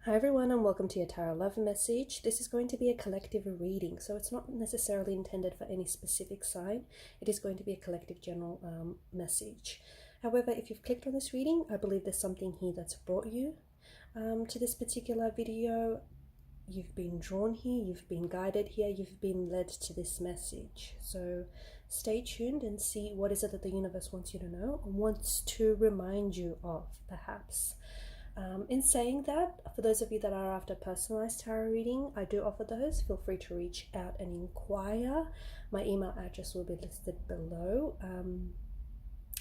Hi everyone, and welcome to your Tarot Love Message. This is going to be a collective reading, so it's not necessarily intended for any specific sign. It is going to be a collective general message. However, if you've clicked on this reading, I believe there's something here that's brought you to this particular video. You've been drawn here, you've been guided here, you've been led to this message. So stay tuned and see what is it that the universe wants you to know, or wants to remind you of, perhaps. In saying that, for those of you that are after personalized tarot reading, I do offer those. Feel free to reach out and inquire. My email address will be listed below.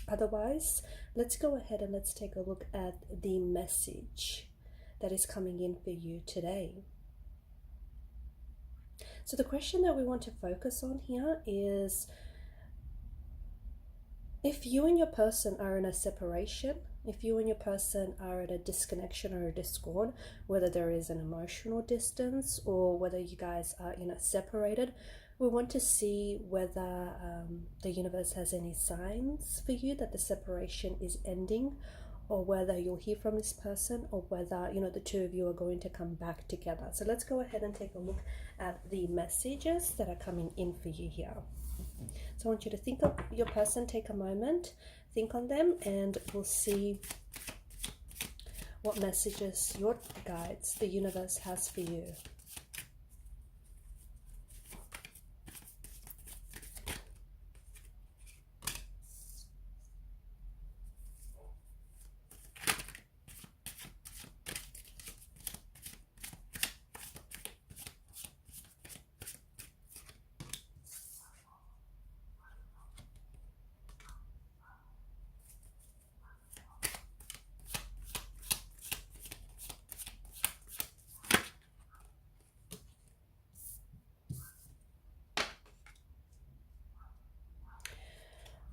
Otherwise, let's go ahead and let's take a look at the message that is coming in for you today. So the question that we want to focus on here is, if you and your person are in a separation, if you and your person are at a disconnection or a discord, whether there is an emotional distance or whether you guys are, separated, we want to see whether the universe has any signs for you that the separation is ending, or whether you'll hear from this person, or whether, the two of you are going to come back together. So let's go ahead and take a look at the messages that are coming in for you here. So I want you to think of your person, take a moment, think on them, and we'll see what messages your guides, the universe, has for you.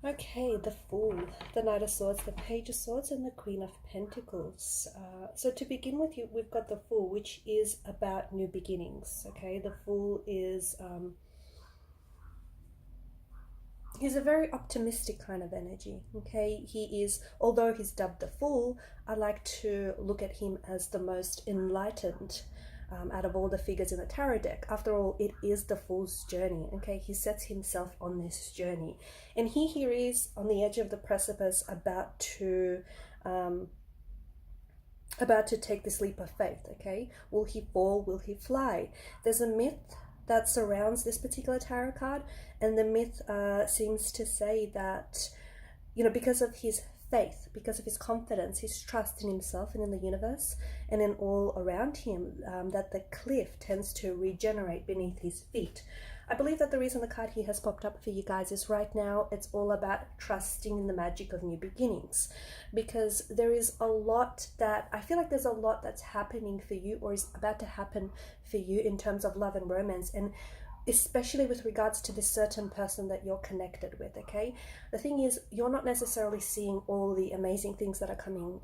Okay, the Fool, the Knight of Swords, the Page of Swords, and the Queen of Pentacles. So to begin with, we've got the Fool, which is about new beginnings. Okay, the Fool is he's a very optimistic kind of energy. Okay, he is, although he's dubbed the Fool, I like to look at him as the most enlightened out of all the figures in the tarot deck. After all, it is the Fool's journey. Okay, he sets himself on this journey, and here is on the edge of the precipice, about to take this leap of faith. Okay, will he fall? Will he fly? There's a myth that surrounds this particular tarot card, and the myth seems to say that, because of his faith, because of his confidence, his trust in himself and in the universe and in all around him, that the cliff tends to regenerate beneath his feet. I believe that the reason the card here has popped up for you guys is right now it's all about trusting in the magic of new beginnings, because there is a lot that I feel like there's a lot that's happening for you, or is about to happen for you, in terms of love and romance, and especially with regards to this certain person that you're connected with. Okay, the thing is, you're not necessarily seeing all the amazing things that are coming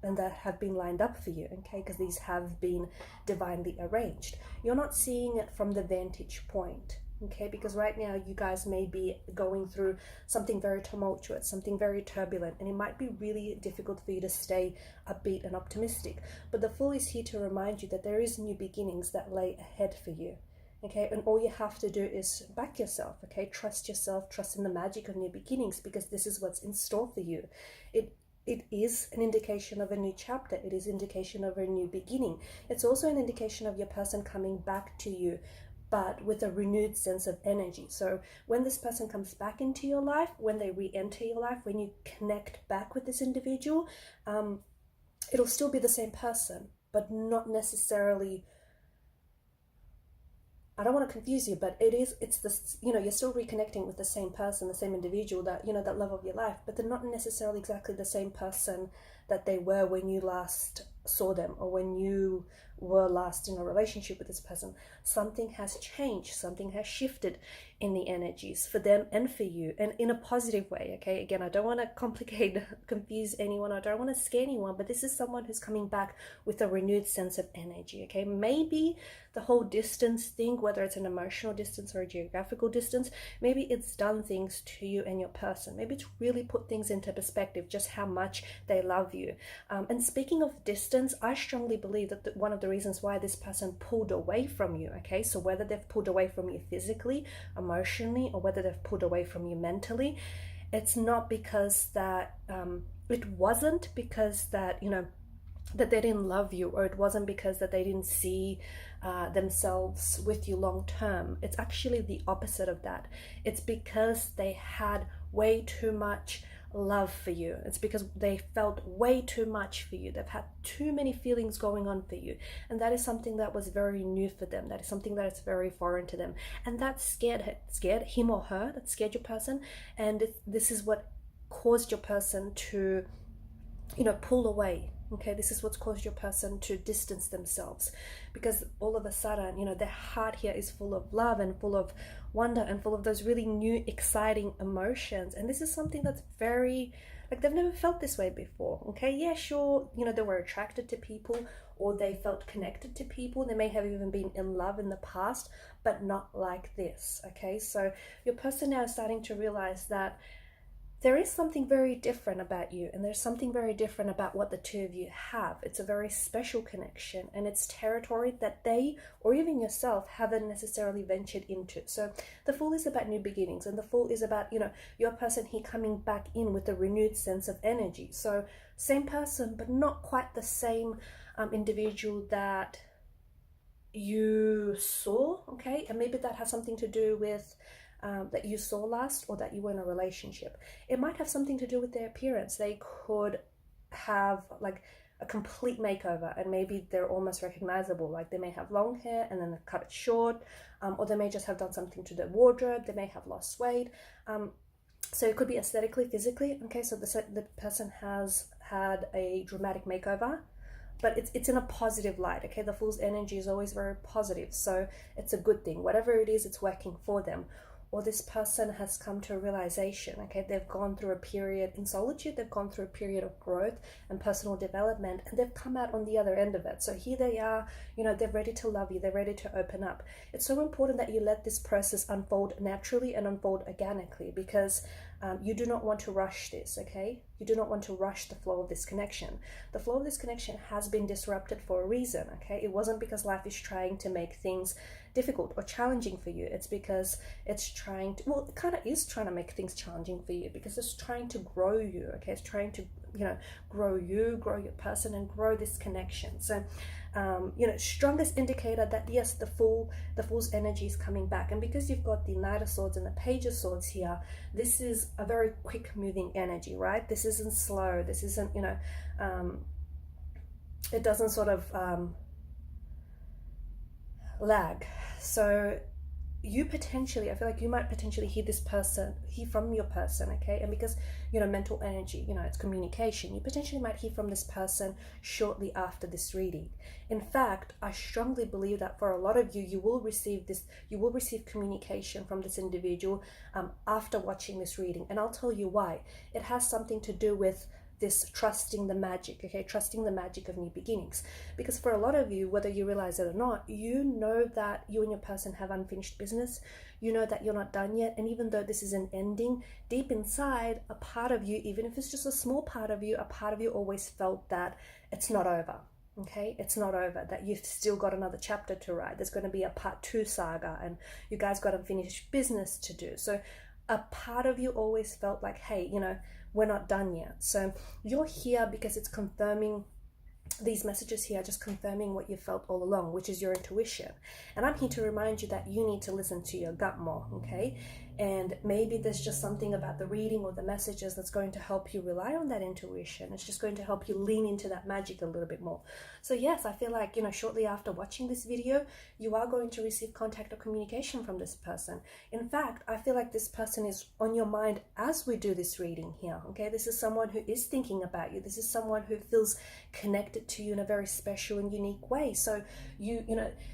and that have been lined up for you, okay, because these have been divinely arranged. You're not seeing it from the vantage point, okay, because right now you guys may be going through something very tumultuous, something very turbulent, and it might be really difficult for you to stay upbeat and optimistic. But the Fool is here to remind you that there is new beginnings that lay ahead for you. Okay, and all you have to do is back yourself. Okay, trust yourself, trust in the magic of new beginnings, because this is what's in store for you. It is an indication of a new chapter. It is indication of a new beginning. It's also an indication of your person coming back to you, but with a renewed sense of energy. So when this person comes back into your life, when they re-enter your life, when you connect back with this individual, it'll still be the same person, but not necessarily, I don't want to confuse you, but it's this, you're still reconnecting with the same person, the same individual, that, that love of your life, but they're not necessarily exactly the same person that they were when you last saw them, or when you were last in a relationship with this person. Something has changed, something has shifted, in the energies for them and for you, and in a positive way. Okay, again, I don't want to confuse anyone, I don't want to scare anyone, but this is someone who's coming back with a renewed sense of energy. Okay, maybe the whole distance thing, whether it's an emotional distance or a geographical distance, maybe it's done things to you and your person. Maybe it's really put things into perspective, just how much they love you. And speaking of distance, I strongly believe that one of the reasons why this person pulled away from you, okay, so whether they've pulled away from you physically, emotionally, or whether they've pulled away from you mentally, it's not because that it wasn't because that, you know, that they didn't love you, or it wasn't because that they didn't see themselves with you long term. It's actually the opposite of that. It's because they had way too much love for you. It's because they felt way too much for you. They've had too many feelings going on for you, and that is something that was very new for them. That is something that is very foreign to them, and that scared him or her. That scared your person, and this is what caused your person to, you know, pull away. Okay, this is what's caused your person to distance themselves, because all of a sudden, you know, their heart here is full of love and full of wonder and full of those really new, exciting emotions. And this is something that's very, like, they've never felt this way before. Okay, yeah, sure, you know, they were attracted to people, or they felt connected to people. They may have even been in love in the past, but not like this. Okay, so your person now is starting to realize that there is something very different about you, and there's something very different about what the two of you have. It's a very special connection, and it's territory that they, or even yourself, haven't necessarily ventured into. So the Fool is about new beginnings, and the Fool is about, you know, your person here coming back in with a renewed sense of energy. So same person, but not quite the same individual that you saw, okay? And maybe that has something to do with that you saw last, or that you were in a relationship. It might have something to do with their appearance. They could have like a complete makeover, and maybe they're almost recognizable. Like they may have long hair and then they cut it short, or they may just have done something to their wardrobe. They may have lost weight. So it could be aesthetically, physically. Okay, so the person has had a dramatic makeover, but it's in a positive light. Okay, the Fool's energy is always very positive, so it's a good thing. Whatever it is, it's working for them. Or this person has come to a realization. Okay, they've gone through a period in solitude, they've gone through a period of growth and personal development, and they've come out on the other end of it. So here they are, you know, they're ready to love you, they're ready to open up. It's so important that you let this process unfold naturally and unfold organically, because you do not want to rush this. Okay, you do not want to rush the flow of this connection. The flow of this connection has been disrupted for a reason. Okay, it wasn't because life is trying to make things difficult or challenging for you. It's because it's trying to, well, it kind of is trying to make things challenging for you, because it's trying to grow you. Okay, it's trying to, you know, grow you, grow your person, and grow this connection. So you know, strongest indicator that yes, the Fool's energy is coming back. And because you've got the Knight of Swords and the Page of Swords here, this is a very quick moving energy, right? This isn't slow. This isn't, you know, it doesn't sort of lag. So you potentially, I feel like you might potentially hear from your person, okay? And because, you know, mental energy, you know, it's communication, you potentially might hear from this person shortly after this reading. In fact, I strongly believe that for a lot of you, you will receive communication from this individual after watching this reading. And I'll tell you why. It has something to do with this trusting the magic, okay? Trusting the magic of new beginnings. Because for a lot of you, whether you realize it or not, you know that you and your person have unfinished business. You know that you're not done yet. And even though this is an ending, deep inside, a part of you, even if it's just a small part of you, a part of you always felt that it's not over. Okay, it's not over, that you've still got another chapter to write. There's going to be a part 2 saga, and you guys got unfinished business to do. So a part of you always felt like, hey, you know, we're not done yet. So you're here because it's confirming, these messages here are just confirming what you felt all along, which is your intuition. And I'm here to remind you that you need to listen to your gut more, okay? And maybe there's just something about the reading or the messages that's going to help you rely on that intuition. It's just going to help you lean into that magic a little bit more. So yes, I feel like, shortly after watching this video, you are going to receive contact or communication from this person. In fact, I feel like this person is on your mind as we do this reading here, okay? This is someone who is thinking about you. This is someone who feels connected to you in a very special and unique way. So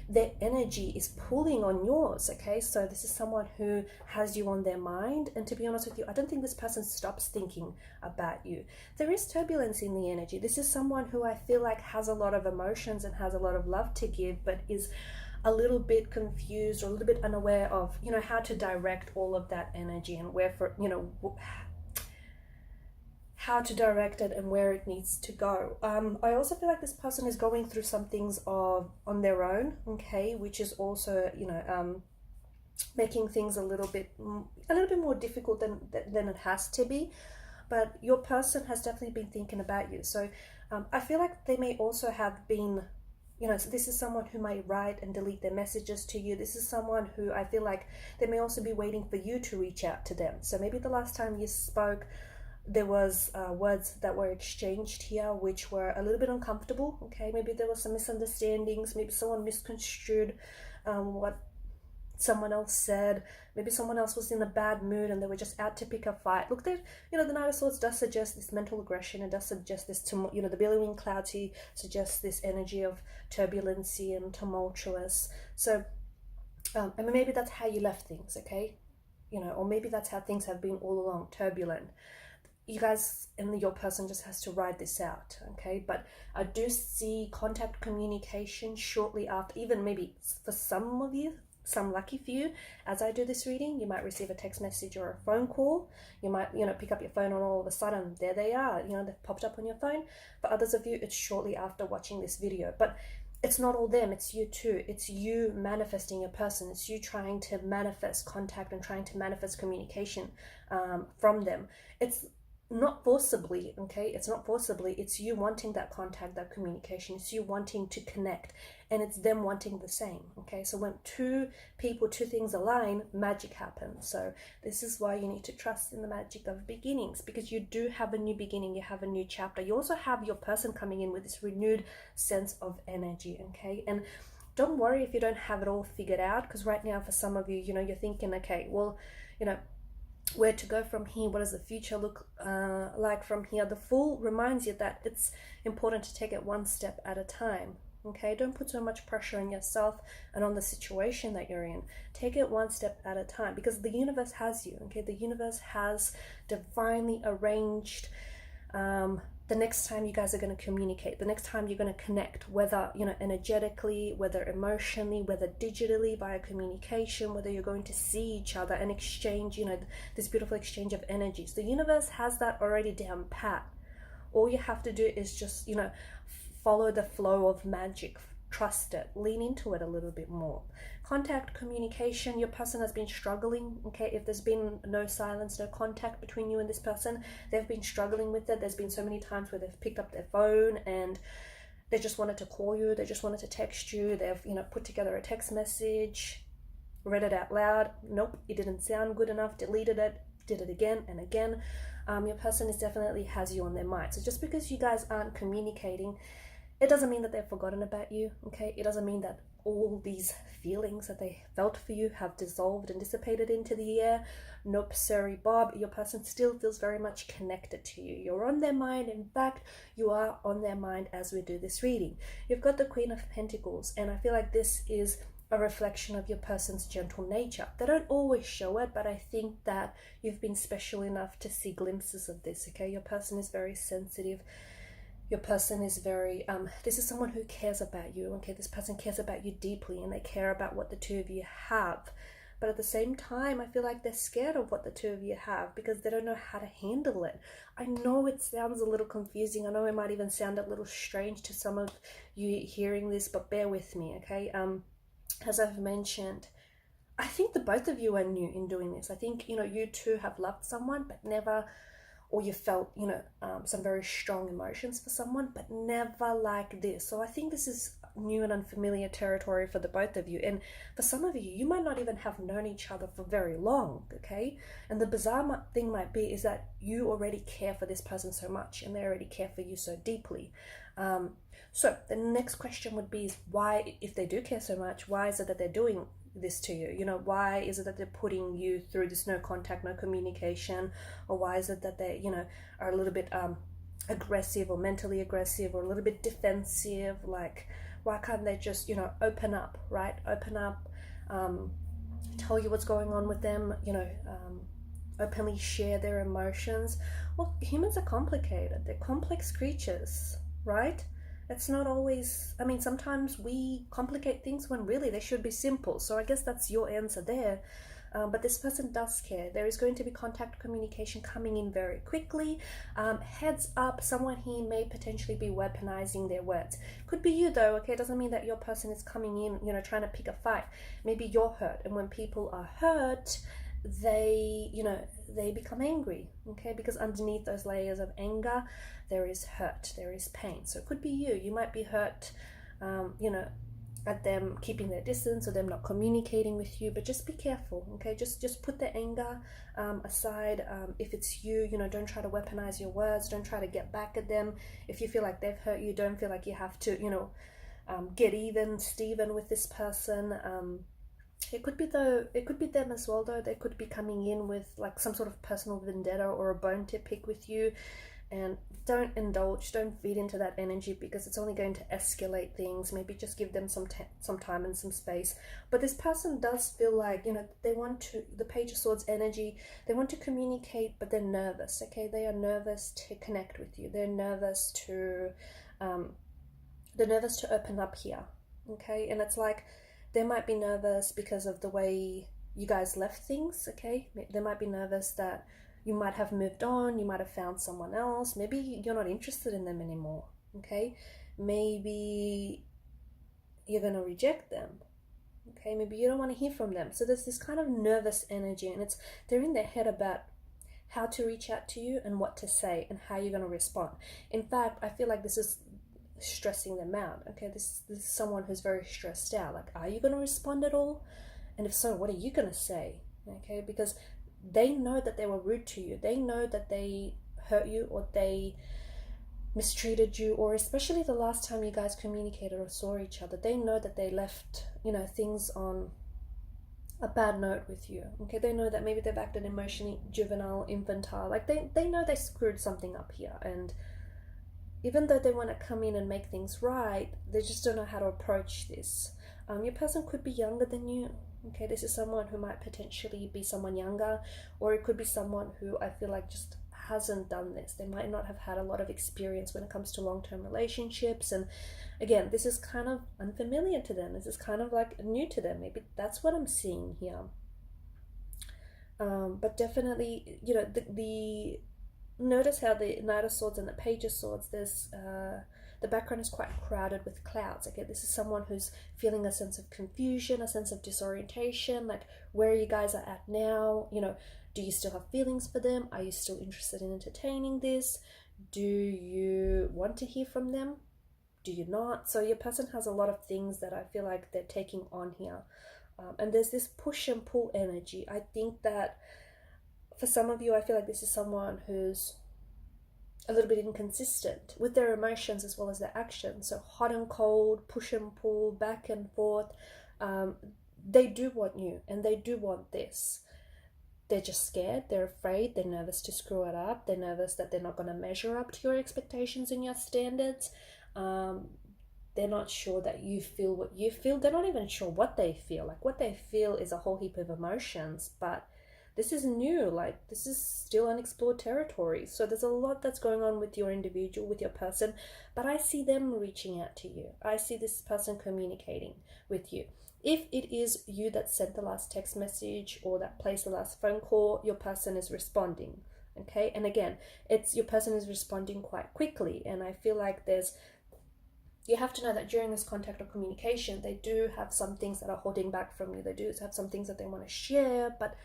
their energy is pulling on yours, okay? So this is someone who has you on their mind. And to be honest with you, I don't think this person stops thinking about you. There is turbulence in the energy. This is someone who I feel like has a lot of emotions and has a lot of love to give, but is a little bit confused or a little bit unaware of, how to direct all of that energy and how to direct it and where it needs to go. I also feel like this person is going through some things on their own, okay, which is also, making things a little bit more difficult than it has to be. But your person has definitely been thinking about you. So I feel like they may also have been, so this is someone who may write and delete their messages to you. This is someone who I feel like they may also be waiting for you to reach out to them. So maybe the last time you spoke, there was words that were exchanged here which were a little bit uncomfortable, okay? Maybe there were some misunderstandings. Maybe someone misconstrued what someone else said. Maybe someone else was in a bad mood and they were just out to pick a fight. Look, the Knight of Swords does suggest this mental aggression. It does suggest this, the billowing clouds suggests this energy of turbulency and tumultuous. So, maybe that's how you left things, okay? Or maybe that's how things have been all along, turbulent. You guys and your person just has to ride this out, okay? But I do see contact communication shortly after, even maybe for some of you, some lucky few, as I do this reading, you might receive a text message or a phone call. You might, pick up your phone and all of a sudden, there they are, they've popped up on your phone. For others of you, it's shortly after watching this video. But it's not all them, it's you too. It's you manifesting your person. It's you trying to manifest contact and trying to manifest communication from them. It's not forcibly, okay? It's not forcibly. It's you wanting that contact, that communication. It's you wanting to connect, and it's them wanting the same, okay? So when two things align, magic happens. So this is why you need to trust in the magic of beginnings, because you do have a new beginning. You have a new chapter. You also have your person coming in with this renewed sense of energy, okay? And don't worry if you don't have it all figured out, because right now for some of you, you're thinking, okay, well, where to go from here, what does the future look like from here. The Fool reminds you that it's important to take it one step at a time, okay? Don't put so much pressure on yourself and on the situation that you're in. Take it one step at a time, because the universe has you, okay? The universe has divinely arranged the next time you guys are going to communicate, the next time you're going to connect, whether, energetically, whether emotionally, whether digitally via communication, whether you're going to see each other and exchange, this beautiful exchange of energies. The universe has that already down pat. All you have to do is just, follow the flow of magic. Trust it, lean into it a little bit more. Contact communication, your person has been struggling, okay? If there's been no silence, no contact between you and this person, they've been struggling with it. There's been so many times where they've picked up their phone and they just wanted to call you, they just wanted to text you, they've put together a text message, read it out loud, nope, it didn't sound good enough, deleted it, did it again and again. Your person definitely has you on their mind. So just because you guys aren't communicating, it doesn't mean that they've forgotten about you, okay? It doesn't mean that all these feelings that they felt for you have dissolved and dissipated into the air. Nope, sorry, Bob. Your person still feels very much connected to you. You're on their mind. In fact, you are on their mind as we do this reading. You've got the Queen of Pentacles, and I feel like this is a reflection of your person's gentle nature. They don't always show it, but I think that you've been special enough to see glimpses of this, okay? Your person is very sensitive. Your person is very, this is someone who cares about you, okay? This person cares about you deeply and they care about what the two of you have. But at the same time, I feel like they're scared of what the two of you have because they don't know how to handle it. I know it sounds a little confusing. I know it might even sound a little strange to some of you hearing this, but bear with me, okay? As I've mentioned, I think the both of you are new in doing this. I think, you two have loved someone, but never, or you felt, some very strong emotions for someone, but never like this. So I think this is, new and unfamiliar territory for the both of you. And for some of you, you might not even have known each other for very long, okay? And the bizarre thing might be is that you already care for this person so much, and they already care for you so deeply. So the next question would be is why, if they do care so much, why is it that they're doing this to you? You know, why is it that they're putting you through this no contact, no communication? Or why is it that they, you know, are a little bit aggressive or mentally aggressive or a little bit defensive? Like, why can't they just, you know, open up, right? Open up, tell you what's going on with them, you know, openly share their emotions. Well, humans are complicated. They're complex creatures, right? It's not always, I mean, sometimes we complicate things when really they should be simple. So I guess that's your answer there. But this person does care. There is going to be contact communication coming in very quickly. Heads up, someone here may potentially be weaponizing their words. Could be you though, okay? It doesn't mean that your person is coming in, you know, trying to pick a fight. Maybe you're hurt. And when people are hurt, they, you know, they become angry, okay? Because underneath those layers of anger, there is hurt, there is pain. So it could be you. You might be hurt, you know, at them keeping their distance or them not communicating with you, but just be careful, okay? Just put the anger aside. If it's you, you know, don't try to weaponize your words. Don't try to get back at them. If you feel like they've hurt you, don't feel like you have to, you know, get even, Steven, with this person. It could be them as well though. They could be coming in with like some sort of personal vendetta or a bone to pick with you. And don't indulge, don't feed into that energy, because it's only going to escalate things. Maybe just give them some time and some space. But this person does feel like, you know, they want to, the Page of Swords energy, they want to communicate, but they're nervous, okay? They are nervous to connect with you. They're nervous to open up here, okay? And it's like, they might be nervous because of the way you guys left things, okay? They might be nervous that you might have moved on, you might have found someone else, maybe you're not interested in them anymore, okay? Maybe you're going to reject them, okay? Maybe you don't want to hear from them. So there's this kind of nervous energy, and they're in their head about how to reach out to you and what to say and how you're going to respond. In fact, I feel like this is stressing them out, okay? This is someone who's very stressed out. Like, are you going to respond at all? And if so, what are you going to say, okay? Because they know that they were rude to you. They know that they hurt you or they mistreated you, or especially the last time you guys communicated or saw each other, they know that they left, you know, things on a bad note with you, okay? They know that maybe they've acted emotionally juvenile, infantile, like they know they screwed something up here, and even though they want to come in and make things right, they just don't know how to approach this. Your person could be younger than you. Okay, this is someone who might potentially be someone younger, or it could be someone who I feel like just hasn't done this. They might not have had a lot of experience when it comes to long-term relationships. And again, this is kind of unfamiliar to them. This is kind of like new to them. Maybe that's what I'm seeing here. But definitely, you know, the notice how the Knight of Swords and the Page of Swords, there's the background is quite crowded with clouds. Okay, this is someone who's feeling a sense of confusion, a sense of disorientation, like where you guys are at now. You know, do you still have feelings for them? Are you still interested in entertaining this? Do you want to hear from them? Do you not? So your person has a lot of things that I feel like they're taking on here. And there's this push and pull energy. I think that for some of you, I feel like this is someone who's a little bit inconsistent with their emotions as well as their actions. So hot and cold, push and pull, back and forth. They do want you and they do want this. They're just scared, they're afraid, they're nervous to screw it up, they're nervous that they're not going to measure up to your expectations and your standards. They're not sure that you feel what you feel. They're not even sure what they feel. Like, what they feel is a whole heap of emotions, but this is new, like this is still unexplored territory. So there's a lot that's going on with your individual, with your person, but I see them reaching out to you. I see this person communicating with you. If it is you that sent the last text message or that placed the last phone call, your person is responding, okay? And again, it's your person is responding quite quickly, and I feel like you have to know that during this contact or communication, they do have some things that are holding back from you. They do have some things that they want to share, but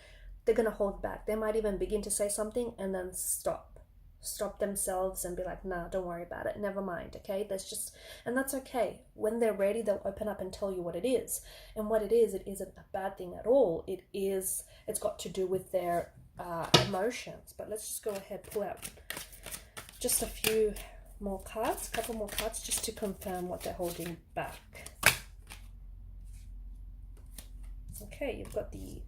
they're going to hold back. They might even begin to say something and then stop. stop themselves and be like, nah, don't worry about it, never mind, okay? And that's okay. When they're ready, they'll open up and tell you what it is. And what it isn't a bad thing at all. It's got to do with their emotions. But let's just go ahead, pull out just a few more cards, a couple more cards, just to confirm what they're holding back. Okay, you've got the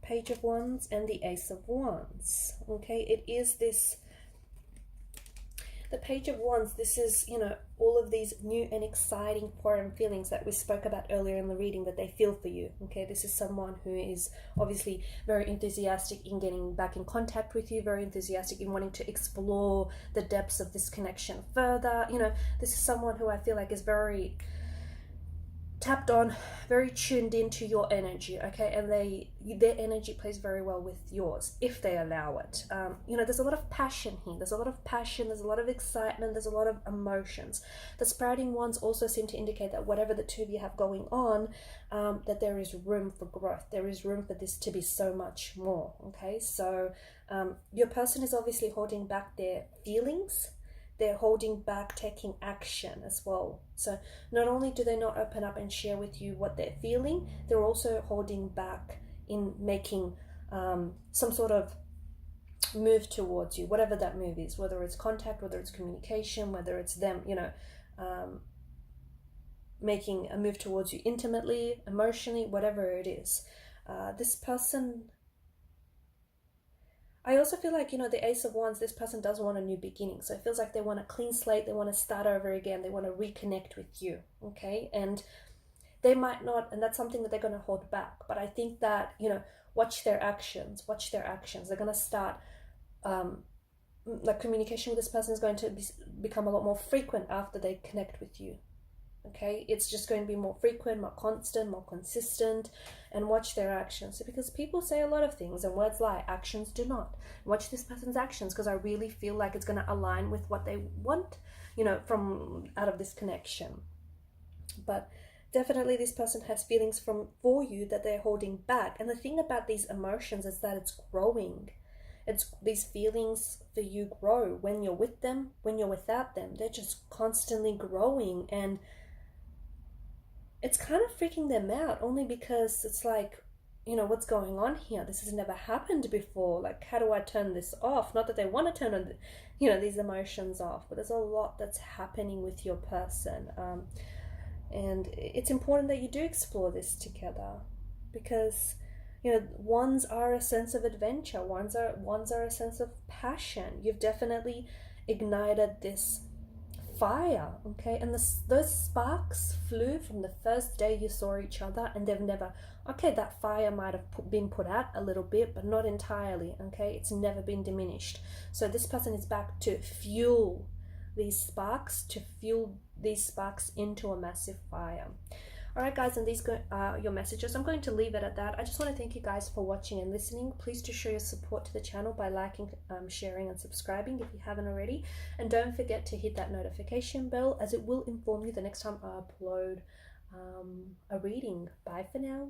Page of Wands and the Ace of Wands. Okay, it is this, the Page of Wands, this is, you know, all of these new and exciting foreign feelings that we spoke about earlier in the reading that they feel for you. Okay, this is someone who is obviously very enthusiastic in getting back in contact with you, very enthusiastic in wanting to explore the depths of this connection further. You know, this is someone who I feel like is very tapped on, very tuned into your energy, okay? And their energy plays very well with yours if they allow it. You know, there's a lot of passion here. There's a lot of passion, there's a lot of excitement, there's a lot of emotions. The sprouting ones also seem to indicate that whatever the two of you have going on, that there is room for growth. There is room for this to be so much more, okay? So your person is obviously holding back their feelings. They're holding back taking action as well. So not only do they not open up and share with you what they're feeling, they're also holding back in making some sort of move towards you, whatever that move is, whether it's contact, whether it's communication, whether it's them, you know, making a move towards you intimately, emotionally, whatever it is. This person, I also feel like, you know, the Ace of Wands, this person does want a new beginning. So it feels like they want a clean slate. They want to start over again. They want to reconnect with you, okay? And they might not, and that's something that they're going to hold back. But I think that, you know, watch their actions. Watch their actions. They're going to start, like communication with this person is going to become a lot more frequent after they connect with you. Okay, it's just going to be more frequent, more constant, more consistent, and watch their actions. So because people say a lot of things and words lie, actions do not. Watch this person's actions, because I really feel like it's going to align with what they want, you know, from out of this connection. But definitely this person has feelings for you that they're holding back. And the thing about these emotions is that it's growing. These feelings for you grow when you're with them, when you're without them. They're just constantly growing, and it's kind of freaking them out, only because it's like, you know, what's going on here? This has never happened before. Like, how do I turn this off? Not that they want to turn on, you know, these emotions off, but there's a lot that's happening with your person. And it's important that you do explore this together, because, you know, wands are a sense of adventure. Wands are a sense of passion. You've definitely ignited this fire, okay? And those sparks flew from the first day you saw each other, and they've never, okay, that fire might have been put out a little bit, but not entirely, okay? It's never been diminished. So this person is back to fuel these sparks, into a massive fire. All right, guys, and these are your messages. I'm going to leave it at that. I just want to thank you guys for watching and listening. Please do show your support to the channel by liking, sharing, and subscribing if you haven't already. And don't forget to hit that notification bell, as it will inform you the next time I upload a reading. Bye for now.